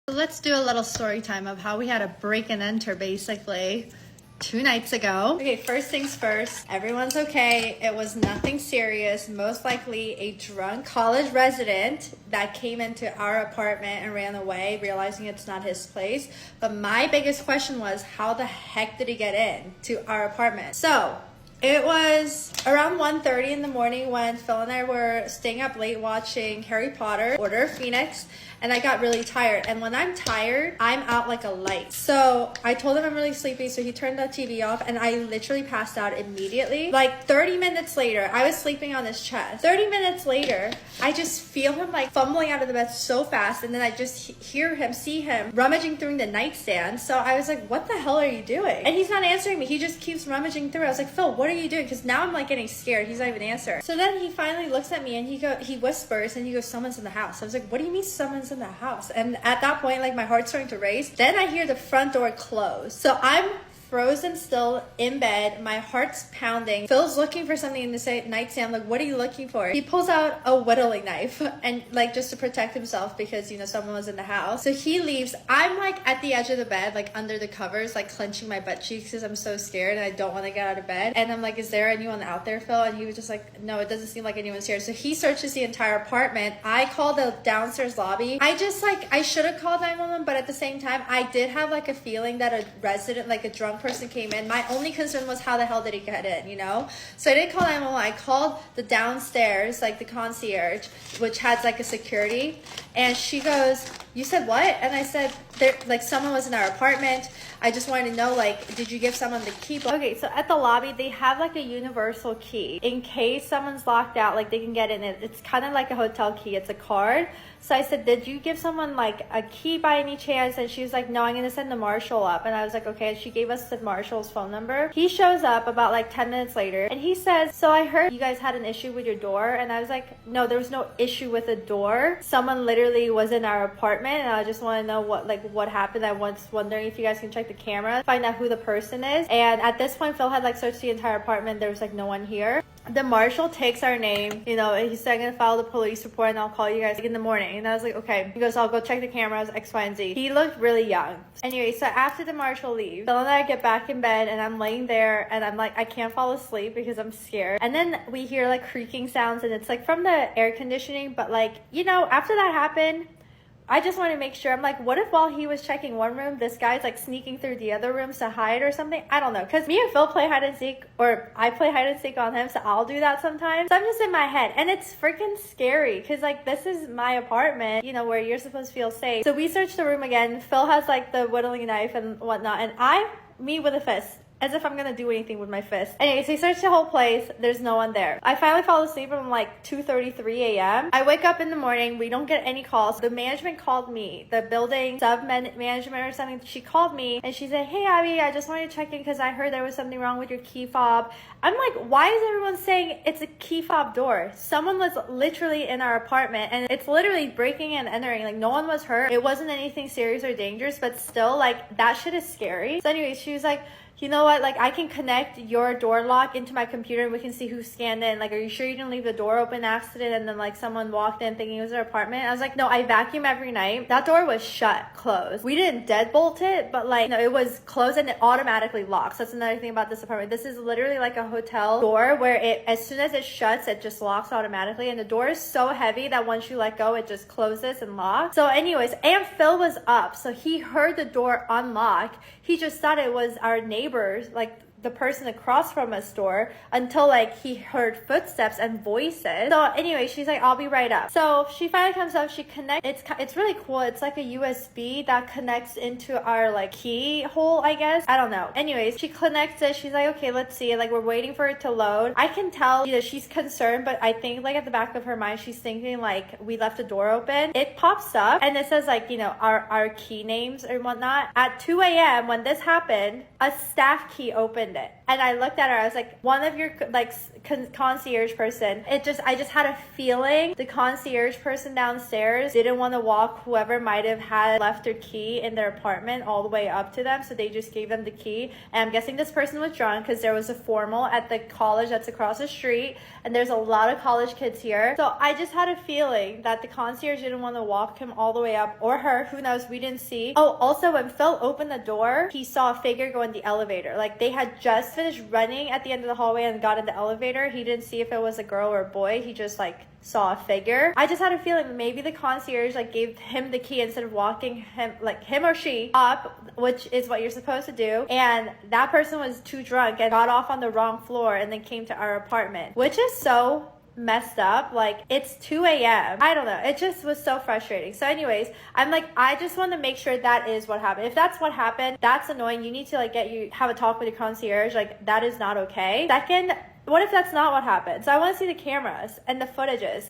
So let's do a little story time of how we had a break and enter basically 2 nights ago. Okay, first things first, everyone's okay. It was nothing serious. Most likely a drunk college resident that came into our apartment and ran away, realizing it's not his place. But my biggest question was, how the heck did he get in to our apartment? So it was around 1:30 in the morning when Phil and I were staying up late watching Harry Potter, Order of Phoenix, and I got really tired. And when I'm tired, I'm out like a light. So I told him I'm really sleepy, so he turned the TV off, and I literally passed out immediately. Like 30 minutes later, I was sleeping on his chest. 30 minutes later, I just feel him like fumbling out of the bed so fast, and then I just see him rummaging through the nightstand. So I was like, what the hell are you doing? And he's not answering me. He just keeps rummaging through. I was like, Phil, what are you doing? Because now I'm like getting scared. He's not even answering. So then he finally looks at me and he whispers and he goes, someone's in the house. I was like, what do you mean someone's in the house? And at that point, like my heart's starting to race. Then I hear the front door close. So I'm frozen still in bed, my heart's pounding. Phil's looking for something in the nightstand. Like, what are you looking for? He pulls out a whittling knife and like just to protect himself because someone was in the house. So he leaves. I'm like at the edge of the bed, like under the covers, like clenching my butt cheeks because I'm so scared and I don't want to get out of bed. And I'm like, is there anyone out there, Phil? And he was just like, no, it doesn't seem like anyone's here. So he searches the entire apartment. I called the downstairs lobby. I should have called 911, but at the same time, I did have like a feeling that a resident, like a drunk person came in. My only concern was how the hell did he get in, So I didn't call 911. I called the downstairs, like the concierge, which has like a security. And she goes, you said what? And I said, someone was in our apartment. I just wanted to know, did you give someone the key? Okay, so at the lobby, they have like a universal key. In case someone's locked out, they can get in it. It's kind of like a hotel key. It's a card. So I said, did you give someone like a key by any chance? And she was like, no, I'm going to send the marshal up. And I was like, okay. And she gave us the marshal's phone number. He shows up about 10 minutes later and he says, so I heard you guys had an issue with your door. And I was like, no, there was no issue with the door. Someone literally was in our apartment and I just want to know what happened. I was wondering if you guys can check the camera, find out who the person is. And at this point, Phil had searched the entire apartment. There was no one here. The marshal takes our name, and he said, I'm going to file the police report and I'll call you guys in the morning. And I was like, okay. He goes, I'll go check the cameras, X, Y, and Z. He looked really young. Anyway, so after the marshal leaves, Phil and I get back in bed and I'm laying there and I'm like, I can't fall asleep because I'm scared. And then we hear creaking sounds and it's from the air conditioning. But after that happened, I just want to make sure. I'm like, what if while he was checking one room, this guy's sneaking through the other rooms to hide or something? I don't know. Because me and Phil play hide and seek, or I play hide and seek on him, so I'll do that sometimes. So I'm just in my head. And it's freaking scary because this is my apartment, where you're supposed to feel safe. So we search the room again. Phil has the whittling knife and whatnot. And I meet with a fist. As if I'm gonna do anything with my fist. Anyways, he searched the whole place. There's no one there. I finally fall asleep from 2:33 a.m. I wake up in the morning. We don't get any calls. The management called me. The building sub-management or something. She called me and she said, hey, Abby, I just wanted to check in because I heard there was something wrong with your key fob. I'm like, why is everyone saying it's a key fob door? Someone was literally in our apartment and it's literally breaking and entering. No one was hurt. It wasn't anything serious or dangerous, but still, that shit is scary. So anyways, she was like, you know what, I can connect your door lock into my computer and we can see who scanned in. Are you sure you didn't leave the door open accident and then someone walked in thinking it was their apartment? I was like, no, I vacuum every night. That door was closed. We didn't deadbolt it, but no, it was closed and it automatically locks. That's another thing about this apartment. This is literally a hotel door where as soon as it shuts, it just locks automatically. And the door is so heavy that once you let go, it just closes and locks. So anyways, and Phil was up. So he heard the door unlock. He just thought it was our neighbors, the person across from us door, until he heard footsteps and voices. So anyway, she's like, I'll be right up. So she finally comes up, she connects. It's really cool. It's a USB that connects into our keyhole, I guess. I don't know. Anyways, she connects it. She's like, okay, let's see. We're waiting for it to load. I can tell she's concerned, but I think at the back of her mind, she's thinking we left the door open. It pops up and it says our key names or whatnot. At 2 a.m. when this happened, a staff key opened it. And I looked at her, I was like, one of your like concierge person, I just had a feeling the concierge person downstairs didn't want to walk whoever might have had left their key in their apartment all the way up to them, so they just gave them the key. And I'm guessing this person was drunk because there was a formal at the college that's across the street, and there's a lot of college kids here. So I just had a feeling that the concierge didn't want to walk him all the way up, or her, who knows, we didn't see. Oh, also when Phil opened the door, he saw a figure go in the elevator. Like they had just finished running at the end of the hallway and got in the elevator. He didn't see if it was a girl or a boy. He just like saw a figure. I just had a feeling that maybe the concierge like gave him the key instead of walking him or she up, which is what you're supposed to do. And that person was too drunk and got off on the wrong floor and then came to our apartment, which is so messed up. Like it's 2 a.m. I don't know. It just was so frustrating. So anyways, I'm like, I just want to make sure that is what happened. If that's what happened, that's annoying. You need to like have a talk with your concierge. Like that is not okay. Second, what if that's not what happened? So I want to see the cameras and the footages.